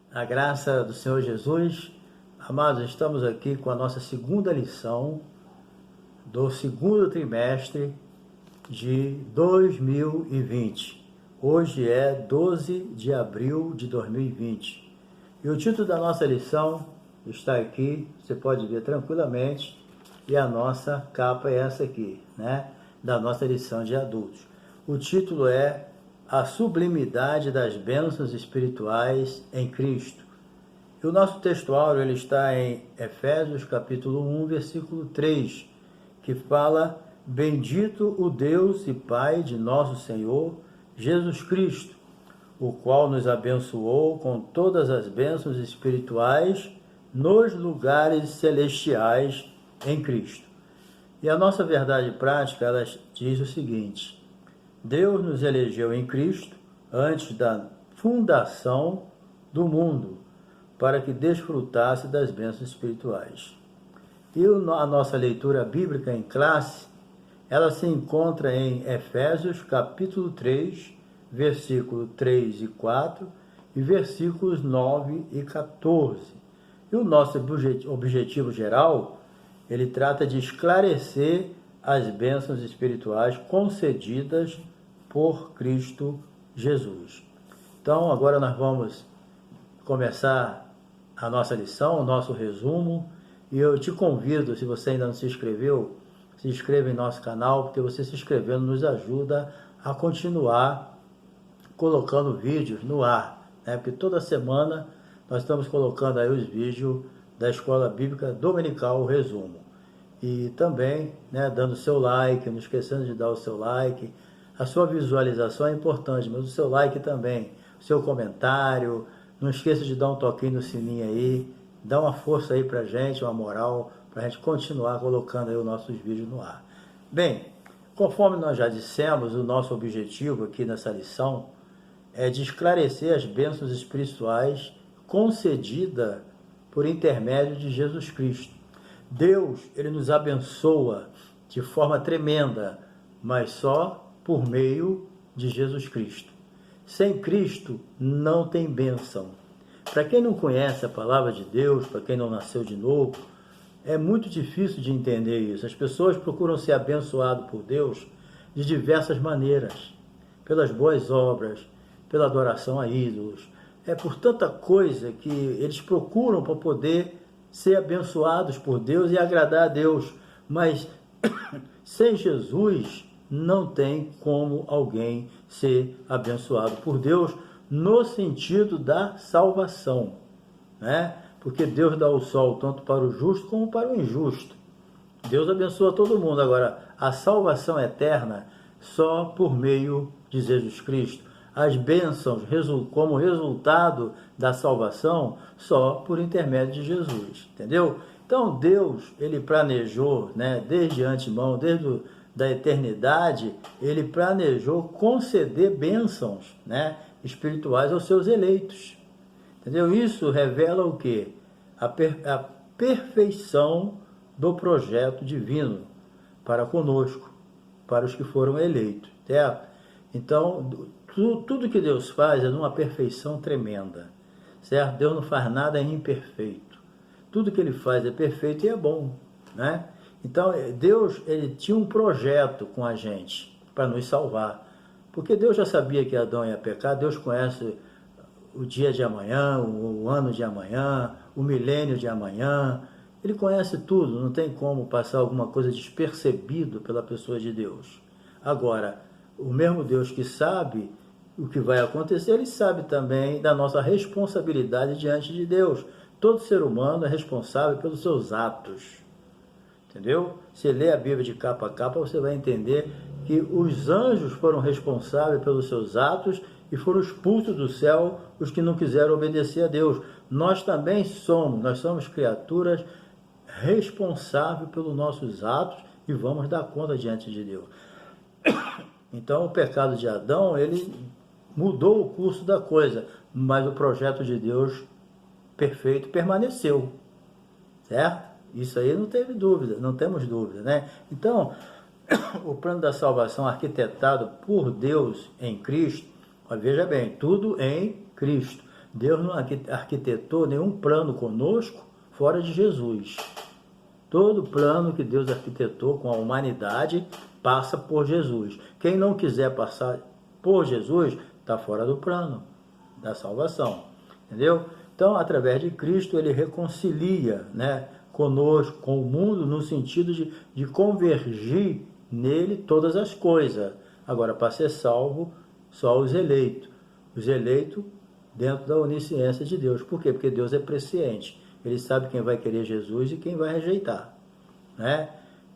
A graça do Senhor Jesus. Amados, estamos aqui com a nossa segunda lição do segundo trimestre de 2020. Hoje é 12 de abril de 2020. E o título da nossa lição está aqui, você pode ver tranquilamente, e a nossa capa é essa aqui, né? Da nossa lição de adultos. O título é A Sublimidade das Bênçãos Espirituais em Cristo. E o nosso textuário ele está em Efésios capítulo 1, versículo 3, que fala: Bendito o Deus e Pai de nosso Senhor Jesus Cristo, o qual nos abençoou com todas as bênçãos espirituais nos lugares celestiais em Cristo. E a nossa verdade prática, ela diz o seguinte: Deus nos elegeu em Cristo antes da fundação do mundo, para que desfrutasse das bênçãos espirituais. E a nossa leitura bíblica em classe, ela se encontra em Efésios capítulo 3, versículo 3 e 4 e versículos 9 e 14. E o nosso objetivo geral, ele trata de esclarecer as bênçãos espirituais concedidas por Cristo Jesus. Então, agora nós vamos começar a nossa lição, o nosso resumo, e eu te convido, se você ainda não se inscreveu, se inscreva em nosso canal, porque você se inscrevendo nos ajuda a continuar colocando vídeos no ar, né? Porque toda semana nós estamos colocando aí os vídeos da Escola Bíblica Dominical, o resumo. E também, né, dando seu like, não esquecendo de dar o seu like. A sua visualização é importante, mas o seu like também, o seu comentário. Não esqueça de dar um toquinho no sininho aí, dá uma força aí pra gente, uma moral, pra gente continuar colocando aí os nossos vídeos no ar. Bem, conforme nós já dissemos, o nosso objetivo aqui nessa lição é de esclarecer as bênçãos espirituais concedidas por intermédio de Jesus Cristo. Deus, ele nos abençoa de forma tremenda, mas só por meio de Jesus Cristo. Sem Cristo não tem bênção. Para quem não conhece a palavra de Deus, para quem não nasceu de novo, é muito difícil de entender isso. As pessoas procuram ser abençoadas por Deus de diversas maneiras, pelas boas obras, pela adoração a ídolos. É por tanta coisa que eles procuram para poder ser abençoados por Deus e agradar a Deus. Mas sem Jesus não tem como alguém ser abençoado por Deus no sentido da salvação, né? Porque Deus dá o sol tanto para o justo como para o injusto. Deus abençoa todo mundo. Agora, a salvação eterna só por meio de Jesus Cristo. As bênçãos como resultado da salvação só por intermédio de Jesus, entendeu? Então Deus, ele planejou, né, desde antemão, desde da eternidade, ele planejou conceder bênçãos, né, espirituais aos seus eleitos, entendeu? Isso revela o quê? A perfeição do projeto divino para conosco, para os que foram eleitos, certo? Então, tudo que Deus faz é numa perfeição tremenda, certo? Deus não faz nada imperfeito. Tudo que ele faz é perfeito e é bom, né? Então, Deus, ele tinha um projeto com a gente para nos salvar. Porque Deus já sabia que Adão ia pecar, Deus conhece o dia de amanhã, o ano de amanhã, o milênio de amanhã. Ele conhece tudo, não tem como passar alguma coisa despercebido pela pessoa de Deus. Agora, o mesmo Deus que sabe o que vai acontecer, ele sabe também da nossa responsabilidade diante de Deus. Todo ser humano é responsável pelos seus atos. Entendeu? Se lê a Bíblia de capa a capa, você vai entender que os anjos foram responsáveis pelos seus atos e foram expulsos do céu os que não quiseram obedecer a Deus. Nós também somos criaturas responsáveis pelos nossos atos e vamos dar conta diante de Deus. Então, o pecado de Adão, ele mudou o curso da coisa, mas o projeto de Deus perfeito permaneceu, certo? Isso aí não teve dúvida, não temos dúvida, né? Então, o plano da salvação arquitetado por Deus em Cristo, veja bem, tudo em Cristo. Deus não arquitetou nenhum plano conosco fora de Jesus. Todo plano que Deus arquitetou com a humanidade passa por Jesus. Quem não quiser passar por Jesus está fora do plano da salvação. Entendeu? Então, através de Cristo, ele reconcilia, né, conosco, com o mundo, no sentido de convergir nele todas as coisas. Agora, para ser salvo, só os eleitos. Os eleitos dentro da onisciência de Deus. Por quê? Porque Deus é presciente. Ele sabe quem vai querer Jesus e quem vai rejeitar, né?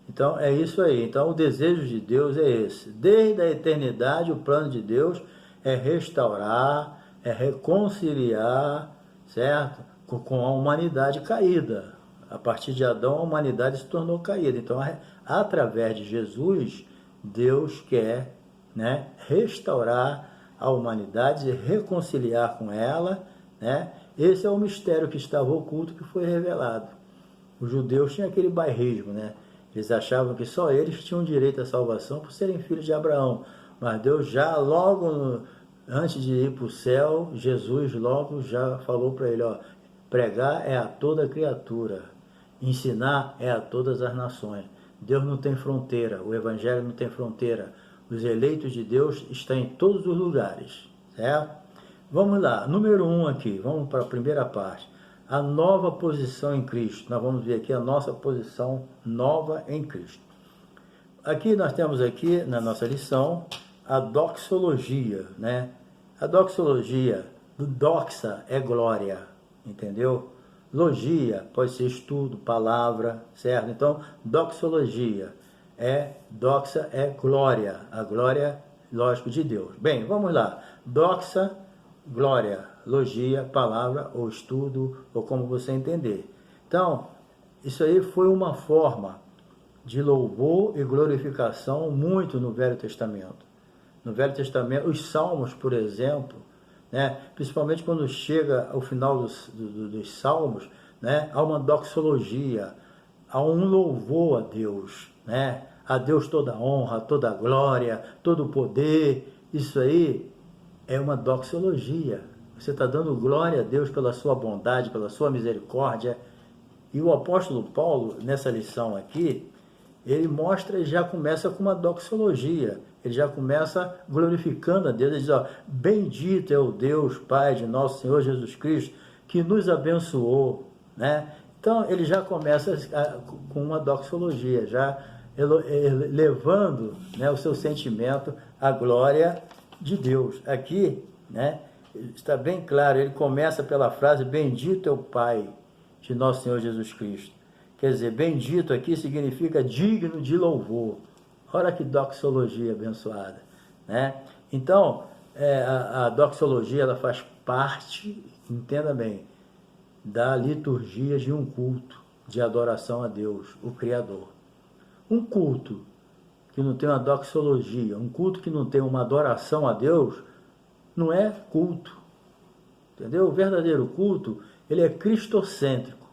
Então, é isso aí. Então, o desejo de Deus é esse. Desde a eternidade, o plano de Deus é restaurar, é reconciliar, certo? Com a humanidade caída. A partir de Adão, a humanidade se tornou caída. Então, através de Jesus, Deus quer, né, restaurar a humanidade e reconciliar com ela, né? Esse é o mistério que estava oculto, que foi revelado. Os judeus tinham aquele bairrismo, né? Eles achavam que só eles tinham direito à salvação por serem filhos de Abraão. Mas Deus já logo antes de ir para o céu, Jesus logo já falou para ele, ó, pregar é a toda criatura, ensinar é a todas as nações. Deus não tem fronteira, o evangelho não tem fronteira. Os eleitos de Deus estão em todos os lugares, certo? Vamos lá, número 1 aqui, vamos para a primeira parte. A nova posição em Cristo. Nós vamos ver aqui a nossa posição nova em Cristo. Aqui nós temos aqui na nossa lição a doxologia, né? A doxologia, doxa é glória, entendeu? Logia pode ser estudo, palavra, certo? Então, doxologia doxa é glória, a glória, lógico, de Deus. Bem, vamos lá. Doxa, glória, logia, palavra, ou estudo, ou como você entender. Então, isso aí foi uma forma de louvor e glorificação muito no Velho Testamento. No Velho Testamento, os Salmos, por exemplo, né, principalmente quando chega ao final dos Salmos, né, há uma doxologia, há um louvor a Deus, né, a Deus toda a honra, toda a glória, todo o poder. Isso aí é uma doxologia. Você está dando glória a Deus pela sua bondade, pela sua misericórdia. E o apóstolo Paulo, nessa lição aqui, ele mostra e já começa com uma doxologia. Ele já começa glorificando a Deus. Ele diz, ó, bendito é o Deus, Pai de nosso Senhor Jesus Cristo, que nos abençoou, né? Então, ele já começa com uma doxologia, já levando, né, o seu sentimento à glória de Deus. Aqui, né, está bem claro, ele começa pela frase, bendito é o Pai de nosso Senhor Jesus Cristo. Quer dizer, bendito aqui significa digno de louvor. Olha que doxologia abençoada, né? Então, a doxologia, ela faz parte, entenda bem, da liturgia de um culto de adoração a Deus, o Criador. Um culto que não tem uma doxologia, um culto que não tem uma adoração a Deus, não é culto, entendeu? O verdadeiro culto, ele é cristocêntrico.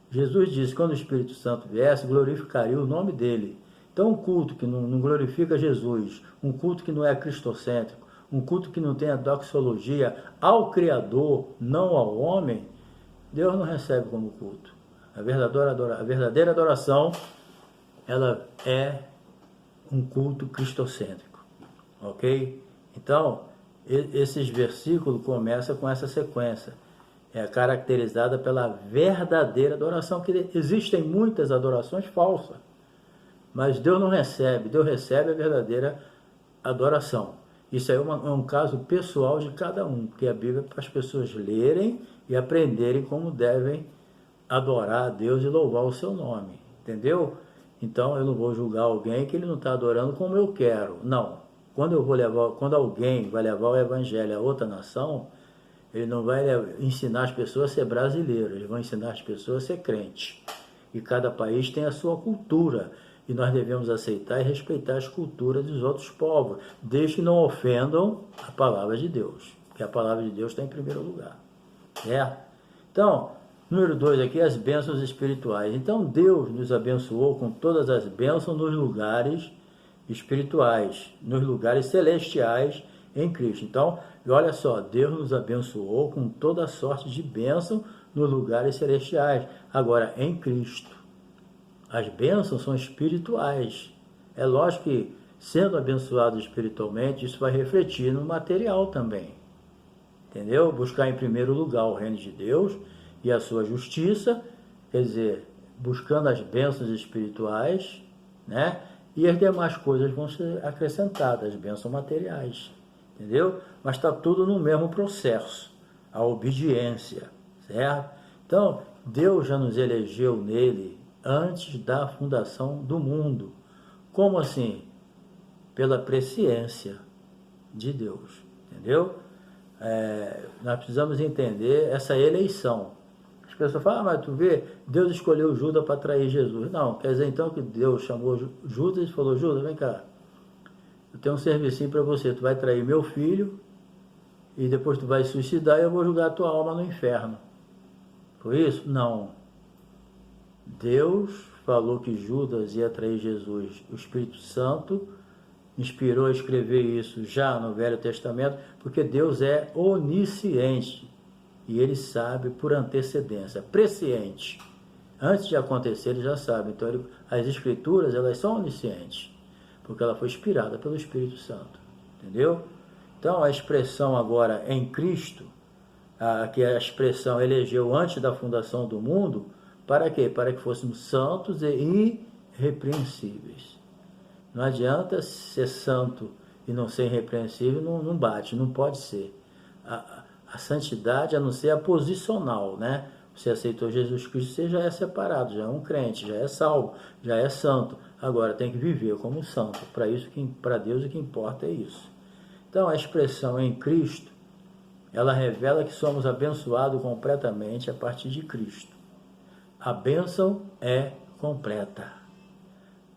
Jesus disse, quando o Espírito Santo viesse, glorificaria o nome dele. Então, um culto que não glorifica Jesus, um culto que não é cristocêntrico, um culto que não tem a doxologia ao Criador, não ao homem, Deus não recebe como culto. A verdadeira adoração, ela é um culto cristocêntrico, ok? Então, esses versículos começam com essa sequência. É caracterizada pela verdadeira adoração, que existem muitas adorações falsas, mas Deus não recebe, Deus recebe a verdadeira adoração. Isso aí é um caso pessoal de cada um, porque a Bíblia é para as pessoas lerem e aprenderem como devem adorar a Deus e louvar o seu nome, entendeu? Então eu não vou julgar alguém que ele não está adorando como eu quero, não. Quando alguém vai levar o evangelho a outra nação, ele não vai ensinar as pessoas a ser brasileiro, ele vai ensinar as pessoas a ser crente. E cada país tem a sua cultura, e nós devemos aceitar e respeitar as culturas dos outros povos, desde que não ofendam a palavra de Deus, porque a palavra de Deus está em primeiro lugar. Certo? Então, número 2 aqui, as bênçãos espirituais. Então, Deus nos abençoou com todas as bênçãos nos lugares espirituais, nos lugares celestiais em Cristo. Então, E olha só, Deus nos abençoou com toda sorte de bênção nos lugares celestiais. Agora, em Cristo. As bênçãos são espirituais. É lógico que, sendo abençoado espiritualmente, isso vai refletir no material também. Entendeu? Buscar em primeiro lugar o reino de Deus e a sua justiça, quer dizer, buscando as bênçãos espirituais, né? E as demais coisas vão ser acrescentadas, as bênçãos materiais. Entendeu? Mas está tudo no mesmo processo, a obediência, certo? Então, Deus já nos elegeu nele antes da fundação do mundo. Como assim? Pela presciência de Deus, entendeu? Nós precisamos entender essa eleição. As pessoas falam, mas tu vê, Deus escolheu Judas para trair Jesus. Não, quer dizer então que Deus chamou Judas e falou, Judas, vem cá, eu tenho um serviço para você, tu vai trair meu filho e depois tu vai suicidar e eu vou jogar a tua alma no inferno. Foi isso? Não. Deus falou que Judas ia trair Jesus. O Espírito Santo inspirou a escrever isso já no Velho Testamento, porque Deus é onisciente e Ele sabe por antecedência, presciente. Antes de acontecer, Ele já sabe. Então, as Escrituras, elas são oniscientes, porque ela foi inspirada pelo Espírito Santo. Entendeu? Então, a expressão agora em Cristo, que a expressão elegeu antes da fundação do mundo, para quê? Para que fôssemos santos e irrepreensíveis. Não adianta ser santo e não ser irrepreensível, não bate, não pode ser. A santidade, a não ser a posicional, né? Você aceitou Jesus Cristo, você já é separado, já é um crente, já é salvo, já é santo. Agora tem que viver como santo. Para Deus o que importa é isso. Então a expressão em Cristo, ela revela que somos abençoados completamente a partir de Cristo. A bênção é completa.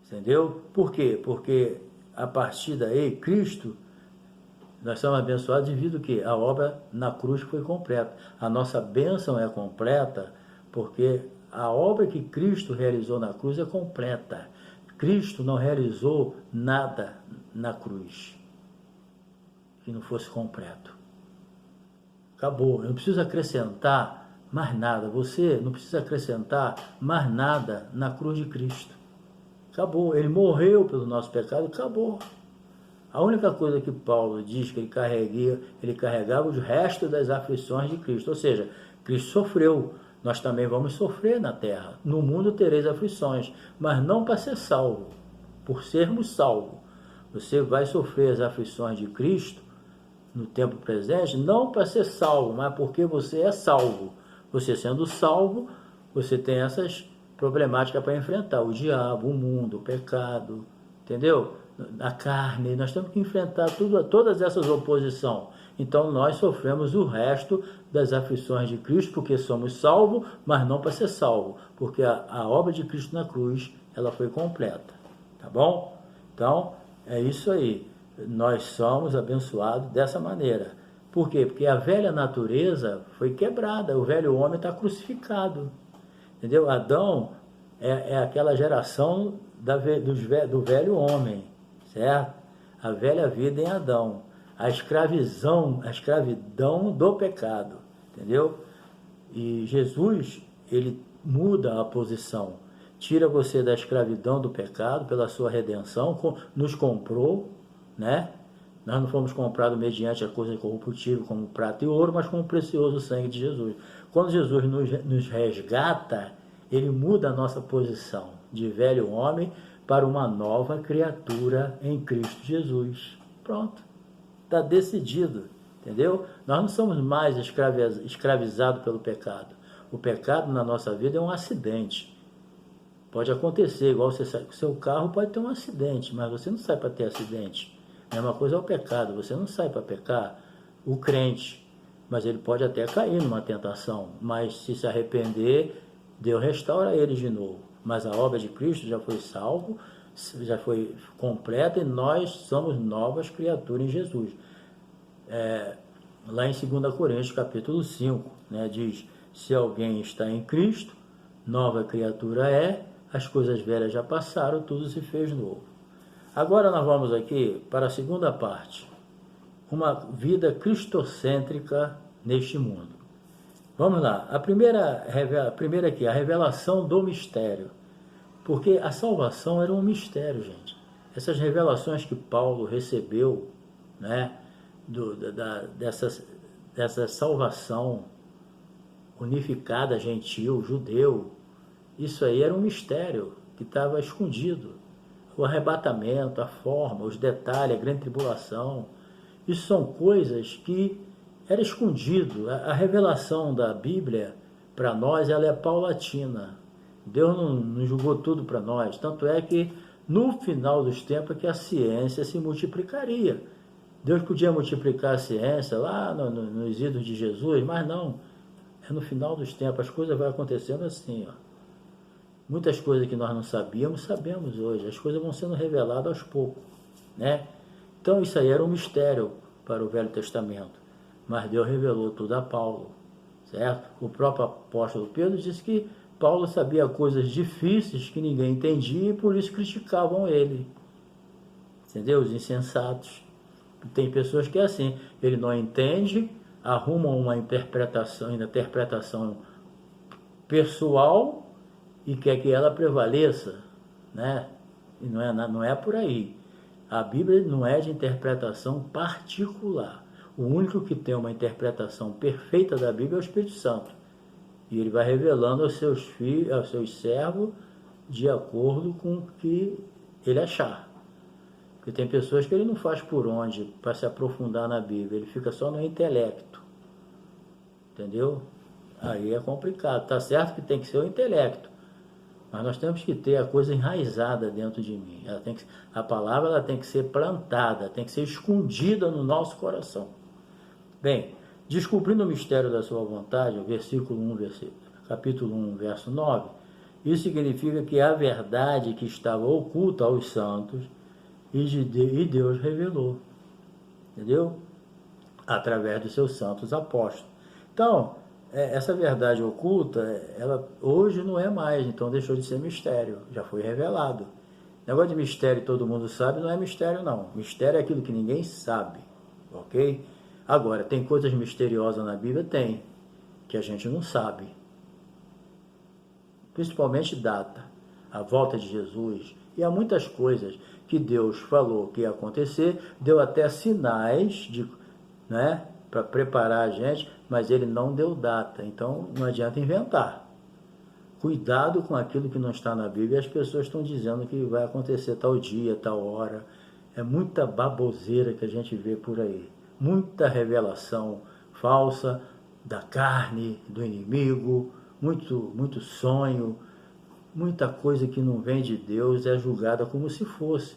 Entendeu? Por quê? Porque a partir daí, Cristo, nós somos abençoados devido que a obra na cruz foi completa. A nossa bênção é completa porque a obra que Cristo realizou na cruz é completa. Cristo não realizou nada na cruz que não fosse completo. Acabou. Eu não preciso acrescentar mais nada. Você não precisa acrescentar mais nada na cruz de Cristo. Acabou. Ele morreu pelo nosso pecado, acabou. A única coisa que Paulo diz que ele carregava os restos das aflições de Cristo. Ou seja, Cristo sofreu. Nós também vamos sofrer na terra. No mundo tereis aflições, mas não para ser salvo. Por sermos salvos. Você vai sofrer as aflições de Cristo no tempo presente, não para ser salvo, mas porque você é salvo. Você sendo salvo, você tem essas problemáticas para enfrentar. O diabo, o mundo, o pecado, entendeu? A carne, nós temos que enfrentar todas essas oposições. Então nós sofremos o resto das aflições de Cristo, porque somos salvos, mas não para ser salvo, porque a obra de Cristo na cruz, ela foi completa. Tá bom? Então, é isso aí. Nós somos abençoados dessa maneira. Por quê? Porque a velha natureza foi quebrada, o velho homem está crucificado. Entendeu? Adão é aquela geração do velho homem, certo? A velha vida em Adão. A escravidão do pecado, entendeu? E Jesus, ele muda a posição. Tira você da escravidão do pecado pela sua redenção, nos comprou, né? Nós não fomos comprados mediante a coisa corruptível como prata e ouro, mas com o precioso sangue de Jesus. Quando Jesus nos resgata, ele muda a nossa posição de velho homem para uma nova criatura em Cristo Jesus. Pronto. Está decidido. Entendeu? Nós não somos mais escravizados pelo pecado. O pecado na nossa vida é um acidente. Pode acontecer, igual você sai com o seu carro, pode ter um acidente, mas você não sai para ter acidente. A mesma coisa é o pecado, você não sai para pecar, o crente, mas ele pode até cair numa tentação, mas se arrepender, Deus restaura ele de novo. Mas a obra de Cristo já foi salvo, já foi completa e nós somos novas criaturas em Jesus. Lá em 2 Coríntios capítulo 5, né, diz, se alguém está em Cristo, nova criatura é, as coisas velhas já passaram, tudo se fez novo. Agora nós vamos aqui para a segunda parte. uma vida cristocêntrica neste mundo. Vamos lá, a primeira aqui, a revelação do mistério. Porque a salvação era um mistério, gente. Essas revelações que Paulo recebeu, né, dessa salvação unificada, gentil, judeu, isso aí era um mistério que estava escondido. O arrebatamento, a forma, os detalhes, a grande tribulação, isso são coisas que era escondido. A revelação da Bíblia, para nós, ela é paulatina. Deus não jogou tudo para nós. Tanto é que no final dos tempos é que a ciência se multiplicaria. Deus podia multiplicar a ciência lá nos idos de Jesus, mas não. É no final dos tempos, as coisas vão acontecendo assim, ó. Muitas coisas que nós não sabíamos, sabemos hoje. As coisas vão sendo reveladas aos poucos, né? Então isso aí era um mistério para o Velho Testamento. Mas Deus revelou tudo a Paulo, certo? O próprio apóstolo Pedro disse que Paulo sabia coisas difíceis que ninguém entendia e por isso criticavam ele. Entendeu? Os insensatos. Tem pessoas que é assim, ele não entende, arrumam uma interpretação pessoal e quer que ela prevaleça, né? E não é por aí. A Bíblia não é de interpretação particular. O único que tem uma interpretação perfeita da Bíblia é o Espírito Santo. E ele vai revelando aos seus filhos, aos seus servos, de acordo com o que ele achar. Porque tem pessoas que ele não faz por onde para se aprofundar na Bíblia, ele fica só no intelecto. Entendeu? Aí é complicado. Tá certo que tem que ser o intelecto, mas nós temos que ter a coisa enraizada dentro de mim. A palavra ela tem que ser plantada, tem que ser escondida no nosso coração. Bem, descobrindo o mistério da sua vontade, capítulo 1, verso 9, isso significa que a verdade que estava oculta aos santos e Deus revelou, entendeu? Através dos seus santos apóstolos. Então, essa verdade oculta, ela hoje não é mais, então deixou de ser mistério, já foi revelado. Negócio de mistério todo mundo sabe, não é mistério não. Mistério é aquilo que ninguém sabe, ok? Agora, tem coisas misteriosas na Bíblia? Tem, que a gente não sabe. Principalmente data, a volta de Jesus, e há muitas coisas que Deus falou que ia acontecer, deu até sinais né, para preparar a gente, mas ele não deu data, então não adianta inventar. Cuidado com aquilo que não está na Bíblia, as pessoas estão dizendo que vai acontecer tal dia, tal hora. É muita baboseira que a gente vê por aí. Muita revelação falsa da carne, do inimigo, muito sonho, muita coisa que não vem de Deus é julgada como se fosse.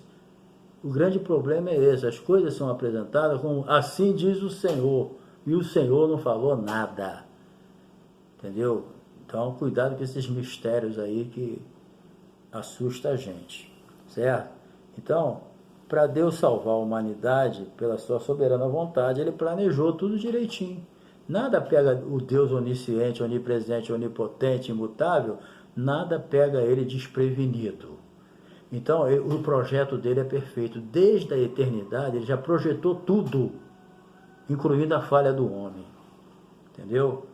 O grande problema é esse, as coisas são apresentadas como assim diz o Senhor, e o Senhor não falou nada, entendeu? Então cuidado com esses mistérios aí que assusta a gente, certo? Então, para Deus salvar a humanidade, pela sua soberana vontade, ele planejou tudo direitinho. Nada pega o Deus onisciente, onipresente, onipotente, imutável, nada pega ele desprevenido. Então, o projeto dele é perfeito. Desde a eternidade, ele já projetou tudo, incluindo a falha do homem. Entendeu?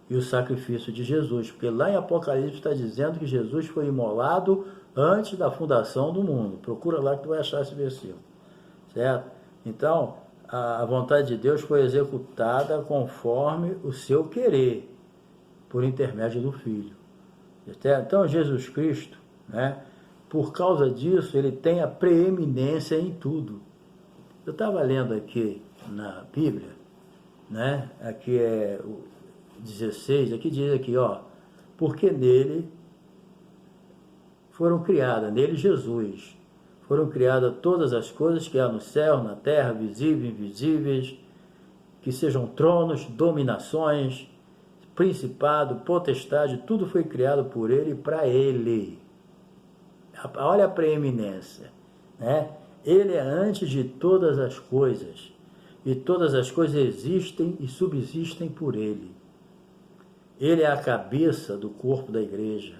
E o sacrifício de Jesus. Porque lá em Apocalipse está dizendo que Jesus foi imolado antes da fundação do mundo. Procura lá que tu vai achar esse versículo. Certo? Então, a vontade de Deus foi executada conforme o seu querer, por intermédio do Filho. Então, Jesus Cristo, né, por causa disso, ele tem a preeminência em tudo. Eu estava lendo aqui na Bíblia, né, aqui é o 16, aqui diz aqui, ó, porque nele foram criadas, nele Jesus, foram criadas todas as coisas que há no céu, na terra, visíveis, invisíveis, que sejam tronos, dominações, principado, potestade, tudo foi criado por ele e para ele. Olha a preeminência, né? Ele é antes de todas as coisas, e todas as coisas existem e subsistem por ele. Ele é a cabeça do corpo da igreja,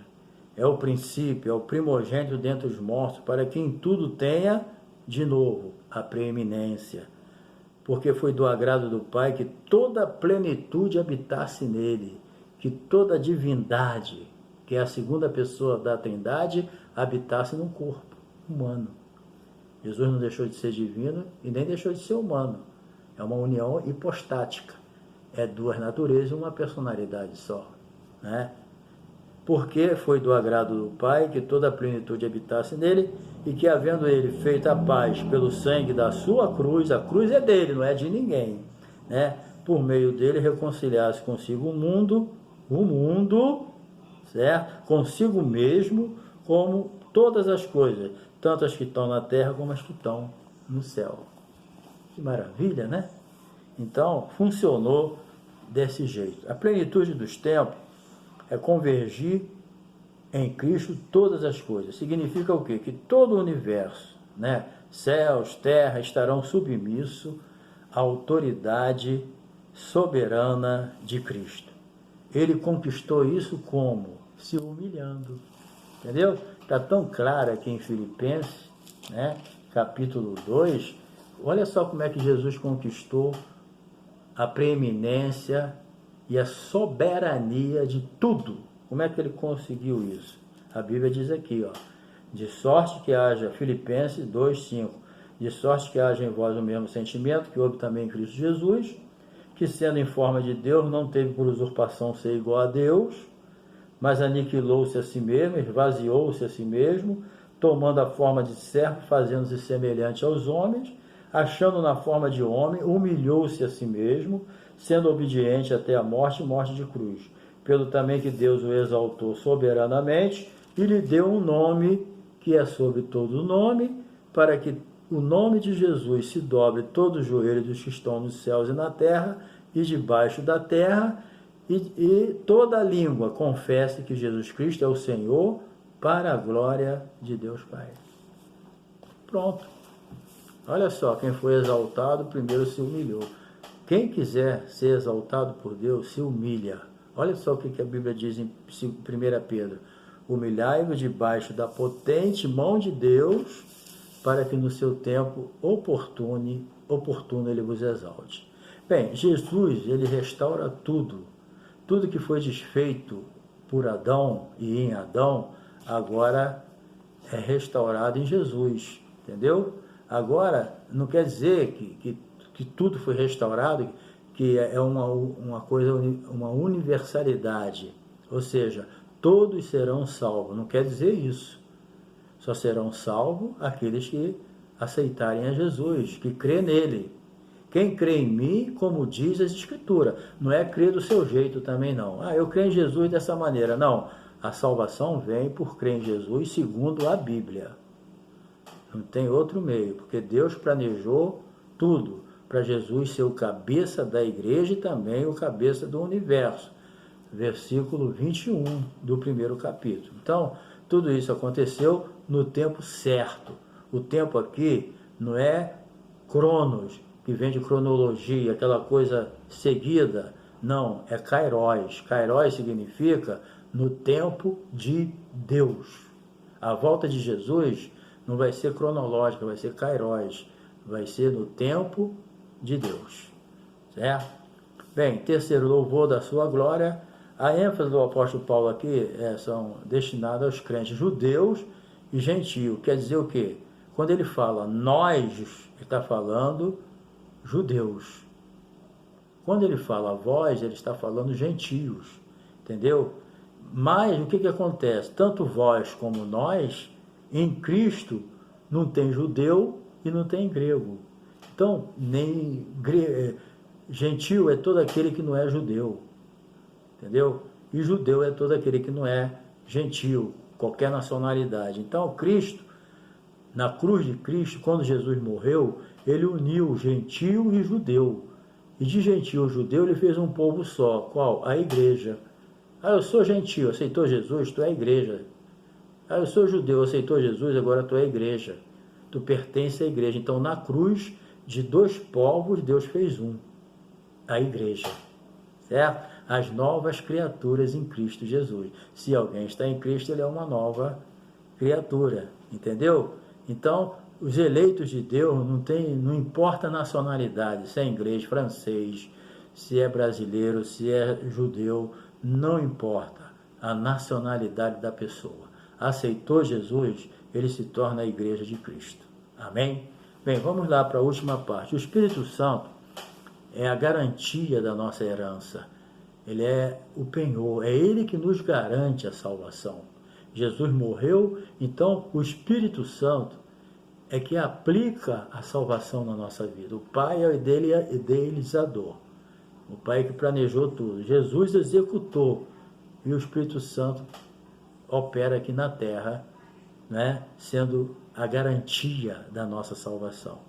é o princípio, é o primogênito dentre os mortos, para que em tudo tenha, de novo, a preeminência. porque foi do agrado do Pai que toda a plenitude habitasse nele, que toda a divindade, que é a segunda pessoa da Trindade, habitasse num corpo humano. Jesus não deixou de ser divino e nem deixou de ser humano. É uma união hipostática. É duas naturezas e uma personalidade só, né? Porque foi do agrado do Pai que toda a plenitude habitasse nele e que, havendo ele feito a paz pelo sangue da sua cruz, a cruz é dele, não é de ninguém, né? Por meio dele reconciliasse consigo o mundo, certo? Consigo mesmo, como todas as coisas, tanto as que estão na terra como as que estão no céu. Que maravilha, né? Então, funcionou desse jeito. A plenitude dos tempos é convergir em Cristo todas as coisas. Significa o quê? Que todo o universo, né? Céus, terra, estarão submissos à autoridade soberana de Cristo. Ele conquistou isso como? Se humilhando. Entendeu? Está tão claro aqui em Filipenses, né? Capítulo 2. Olha só como é que Jesus conquistou a preeminência e a soberania de tudo. Como é que ele conseguiu isso? A Bíblia diz aqui, ó, de sorte que haja, Filipenses 2:5, de sorte que haja em vós o mesmo sentimento que houve também em Cristo Jesus, que sendo em forma de Deus, não teve por usurpação ser igual a Deus, mas aniquilou-se a si mesmo, esvaziou-se a si mesmo, tomando a forma de servo, fazendo-se semelhante aos homens, achando na forma de homem, humilhou-se a si mesmo, sendo obediente até a morte, morte de cruz. Pelo também que Deus o exaltou soberanamente e lhe deu um nome que é sobre todo nome, para que o nome de Jesus se dobre todo o joelho dos que estão nos céus e na terra e debaixo da terra, e toda a língua confesse que Jesus Cristo é o Senhor, para a glória de Deus Pai. Pronto. Olha só, quem foi exaltado primeiro se humilhou. Quem quiser ser exaltado por Deus, se humilha. Olha só o que a Bíblia diz em 1 Pedro. Humilhai-vos debaixo da potente mão de Deus, para que no seu tempo oportuno ele vos exalte. Bem, Jesus, ele restaura tudo. Tudo que foi desfeito por Adão e em Adão, agora é restaurado em Jesus, entendeu? Agora, não quer dizer que tudo foi restaurado, que é uma coisa, uma universalidade, ou seja, todos serão salvos, não quer dizer isso. Só serão salvos aqueles que aceitarem a Jesus, que crê nele. Quem crê em mim, como diz as Escrituras, não é crer do seu jeito também não. Eu creio em Jesus dessa maneira. Não, a salvação vem por crer em Jesus segundo a Bíblia. Não tem outro meio, porque Deus planejou tudo para Jesus ser o cabeça da igreja e também o cabeça do universo. Versículo 21 do primeiro capítulo. Então, tudo isso aconteceu no tempo certo. O tempo aqui não é cronos, que vem de cronologia, aquela coisa seguida. Não, é kairos. Kairos significa no tempo de Deus. A volta de Jesus não vai ser cronológica, vai ser kairos. Vai ser no tempo de Deus. Certo? Bem, terceiro, louvor da sua glória. A ênfase do apóstolo Paulo aqui são destinadas aos crentes judeus e gentios. Quer dizer o quê? Quando ele fala nós, ele está falando judeus. Quando ele fala vós, ele está falando gentios. Entendeu? Mas o que acontece? Tanto vós como nós, em Cristo, não tem judeu e não tem grego. Então, gentio é todo aquele que não é judeu. Entendeu? E judeu é todo aquele que não é gentio, qualquer nacionalidade. Então, Cristo, na cruz de Cristo, quando Jesus morreu, ele uniu gentio e judeu. E de gentio e judeu ele fez um povo só. Qual? A igreja. Eu sou gentio, aceitou Jesus, tu é a igreja. Eu sou judeu, aceitou Jesus, agora tu é a igreja. Tu pertence à igreja. Então, na cruz de dois povos, Deus fez um. A igreja. Certo? As novas criaturas em Cristo Jesus. Se alguém está em Cristo, ele é uma nova criatura. Entendeu? Então, Os eleitos de Deus não importa a nacionalidade, se é inglês, francês, se é brasileiro, se é judeu, não importa a nacionalidade da pessoa. Aceitou Jesus, ele se torna a igreja de Cristo. Amém? Bem, vamos lá para a última parte. O Espírito Santo é a garantia da nossa herança. Ele é o penhor, é ele que nos garante a salvação. Jesus morreu, então o Espírito Santo é que aplica a salvação na nossa vida. O Pai é o idealizador. O Pai que planejou tudo. Jesus executou e o Espírito Santo opera aqui na terra, né, sendo a garantia da nossa salvação.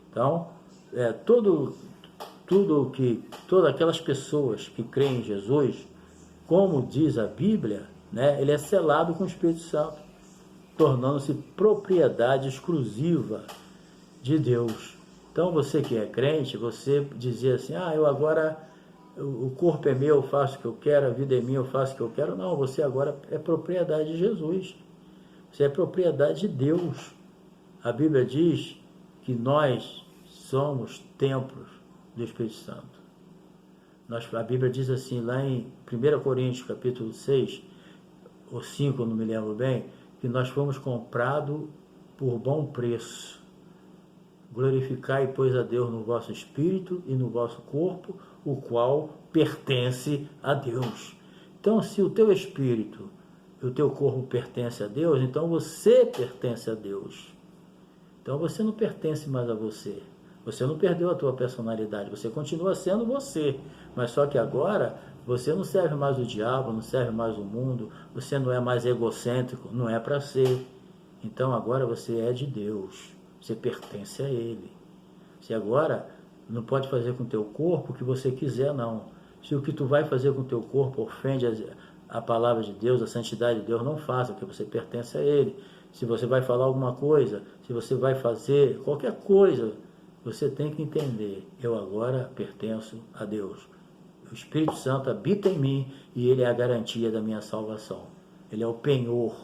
Então, todas aquelas pessoas que creem em Jesus, como diz a Bíblia, né, ele é selado com o Espírito Santo, tornando-se propriedade exclusiva de Deus. Então, você que é crente, você dizia assim, eu agora, o corpo é meu, eu faço o que eu quero, a vida é minha, eu faço o que eu quero. Não, você agora é propriedade de Jesus. Você é propriedade de Deus. A Bíblia diz que nós somos templos do Espírito Santo. A Bíblia diz assim, lá em 1 Coríntios, capítulo 6, ou 5, não me lembro bem, que nós fomos comprados por bom preço. Glorificai, pois, a Deus no vosso espírito e no vosso corpo, o qual pertence a Deus. Então, se o teu espírito e o teu corpo pertence a Deus, então você pertence a Deus. Então, você não pertence mais a você. Você não perdeu a tua personalidade, você continua sendo você. Mas só que agora, você não serve mais o diabo, não serve mais o mundo, você não é mais egocêntrico, não é para ser. Então, agora você é de Deus. Você pertence a Ele. Você agora não pode fazer com o teu corpo o que você quiser, não. Se o que tu vai fazer com o teu corpo ofende a palavra de Deus, a santidade de Deus, não faça, porque você pertence a Ele. Se você vai falar alguma coisa, se você vai fazer qualquer coisa, você tem que entender, eu agora pertenço a Deus. O Espírito Santo habita em mim e Ele é a garantia da minha salvação. Ele é o penhor,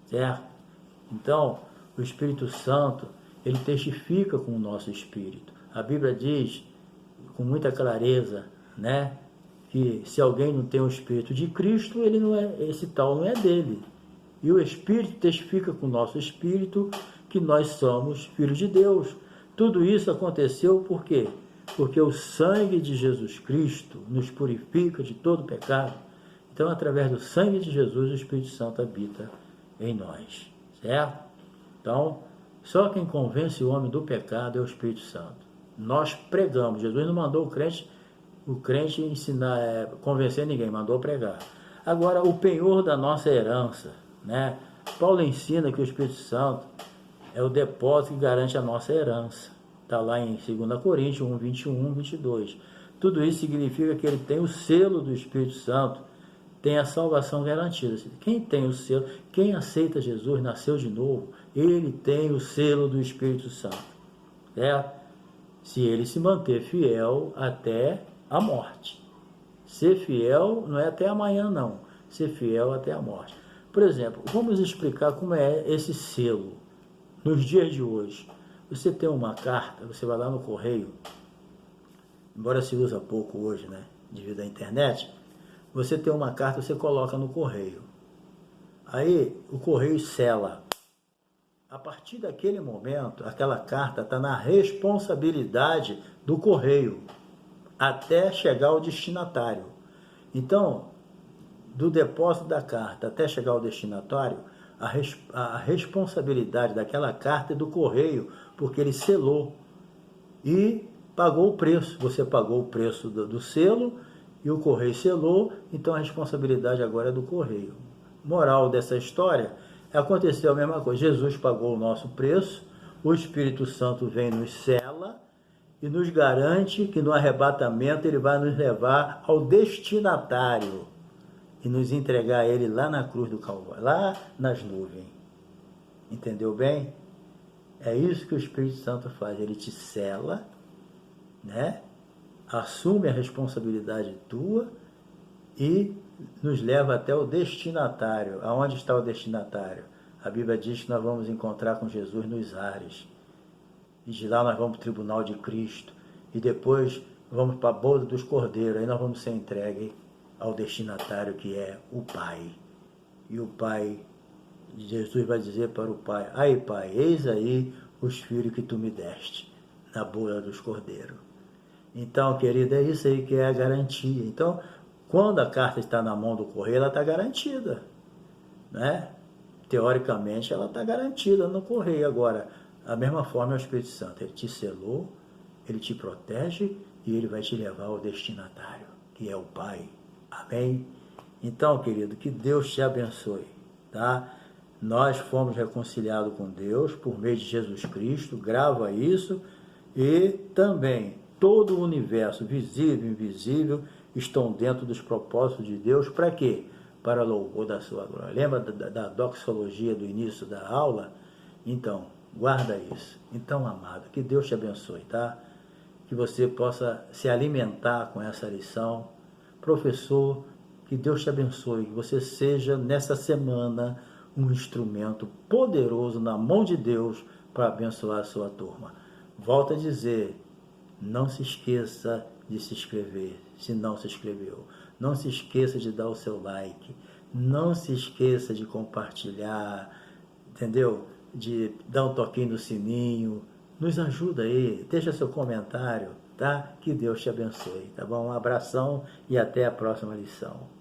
certo? Então, o Espírito Santo, ele testifica com o nosso espírito. A Bíblia diz, com muita clareza, né, que se alguém não tem o Espírito de Cristo, ele não é, esse tal não é dele. E o Espírito testifica com o nosso espírito que nós somos filhos de Deus. Tudo isso aconteceu por quê? Porque o sangue de Jesus Cristo nos purifica de todo pecado. Então, através do sangue de Jesus, o Espírito Santo habita em nós, certo? Então, só quem convence o homem do pecado é o Espírito Santo. Nós pregamos, Jesus não mandou o crente ensinar, convencer ninguém, mandou pregar. Agora, o penhor da nossa herança, né? Paulo ensina que o Espírito Santo é o depósito que garante a nossa herança. Está lá em 2 Coríntios 1, 21, 22. Tudo isso significa que ele tem o selo do Espírito Santo, tem a salvação garantida. Quem tem o selo, quem aceita Jesus, nasceu de novo, ele tem o selo do Espírito Santo. Certo? Se ele se manter fiel até a morte. Ser fiel não é até amanhã, não. Ser fiel até a morte. Por exemplo, vamos explicar como é esse selo. Nos dias de hoje, você tem uma carta, você vai lá no correio, embora se usa pouco hoje, né, devido à internet, você tem uma carta, você coloca no correio. Aí o correio sela. A partir daquele momento, aquela carta está na responsabilidade do correio, até chegar ao destinatário. Então, do depósito da carta até chegar ao destinatário, a responsabilidade daquela carta é do correio, porque ele selou e pagou o preço. Você pagou o preço do selo e o correio selou, então a responsabilidade agora é do correio. Moral dessa história, aconteceu a mesma coisa. Jesus pagou o nosso preço, o Espírito Santo vem, nos sela e nos garante que no arrebatamento ele vai nos levar ao destinatário e nos entregar ele lá na cruz do Calvário, lá nas nuvens. Entendeu bem? É isso que o Espírito Santo faz. Ele te sela, né? Assume a responsabilidade tua e nos leva até o destinatário. Aonde está o destinatário? A Bíblia diz que nós vamos encontrar com Jesus nos ares. e de lá nós vamos para o tribunal de Cristo, e depois vamos para a boda dos cordeiros, aí nós vamos ser entregues ao destinatário que é o Pai. E o Pai, Jesus vai dizer para o Pai: aí Pai, eis aí os filhos que tu me deste, na boda dos cordeiros. Então, querido, é isso aí que é a garantia. Então, quando a carta está na mão do correio, ela está garantida, né? Teoricamente, ela está garantida no correio. Agora, da mesma forma é o Espírito Santo. Ele te selou, ele te protege e ele vai te levar ao destinatário, que é o Pai. Amém? Então, querido, que Deus te abençoe, tá? Nós fomos reconciliados com Deus por meio de Jesus Cristo, grava isso, e também todo o universo, visível e invisível, estão dentro dos propósitos de Deus. Para quê? Para louvor da sua glória. Lembra da doxologia do início da aula? Então, guarda isso. Então, amado, que Deus te abençoe, tá? Que você possa se alimentar com essa lição. Professor, que Deus te abençoe, que você seja, nessa semana, um instrumento poderoso na mão de Deus para abençoar a sua turma. Volto a dizer, não se esqueça de se inscrever, se não se inscreveu. Não se esqueça de dar o seu like. Não se esqueça de compartilhar, entendeu? De dar um toquinho no sininho. Nos ajuda aí, deixa seu comentário, tá? Que Deus te abençoe, tá bom? Um abração e até a próxima lição.